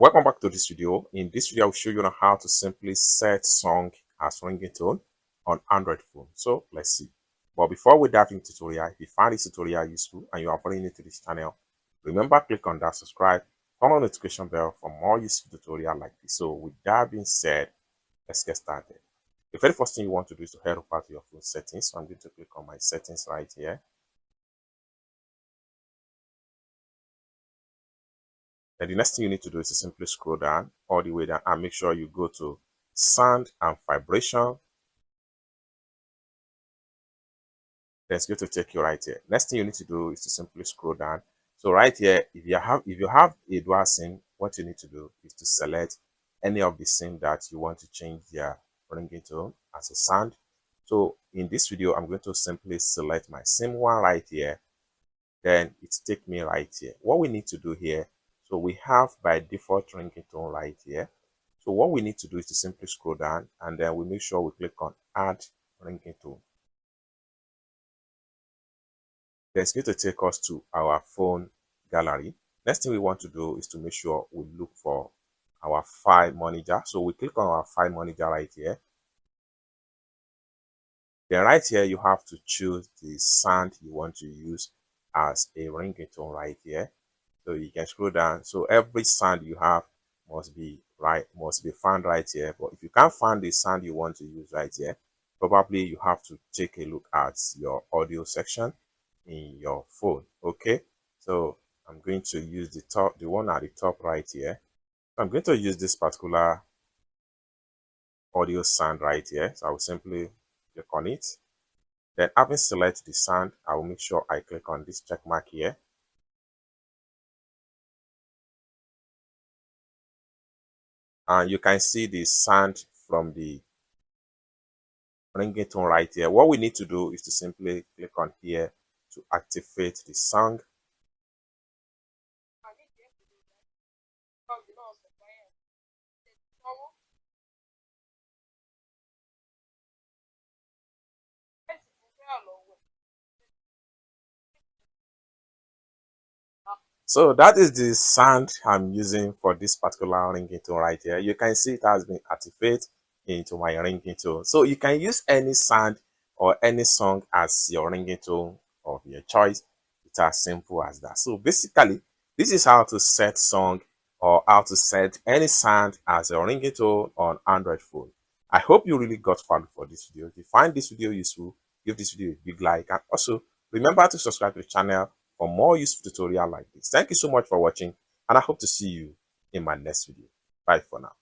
Welcome back to this video. In this video, I'll show you how to simply set song as ringtone on Android phone. So let's see. But before we dive into tutorial, if you find this tutorial useful and you are very new to this channel, remember click on that subscribe, turn on the notification bell for more useful tutorial like this. So with that being said, let's get started. The very first thing you want to do is to head over to your phone settings. So I'm going to click on my settings right here. Then the next thing you need to do is to simply scroll down all the way down and make sure you go to sound and vibration. Then it's going to take you right here. Next thing you need to do is to simply scroll down. So right here, if you have a dual SIM, what you need to do is to select any of the SIM that you want to change their ringtone as a sound. So in this video, I'm going to simply select my SIM one right here. Then it's take me right here. What we need to do here, so we have by default ringtone right here. So what we need to do is to simply scroll down and then we make sure we click on add ringtone. Then it's going to take us to our phone gallery. Next thing we want to do is to make sure we look for our file manager. So we click on our file manager right here. Then right here, you have to choose the sound you want to use as a ringtone right here. So you can scroll down. So every sound you have must be found right here. But if you can't find the sound you want to use right here, probably you have to take a look at your audio section in your phone. Okay, so I'm going to use the one at the top right here. So I'm going to use this particular audio sound right here. So I will simply click on it. Then having selected the sound, I will make sure I click on this check mark here. And you can see the sound from the ringtone right here. What we need to do is to simply click on here to activate the song. So that is the sound I'm using for this particular ringtone right here. You can see it has been activated into my ringtone. So you can use any sound or any song as your ringtone of your choice. It's as simple as that. So basically, this is how to set song or how to set any sound as your ringtone on Android phone. I hope you really got value for this video. If you find this video useful, give this video a big like, and also remember to subscribe to the channel for more useful tutorial like this. Thank you so much for watching, and I hope to see you in my next video. Bye for now.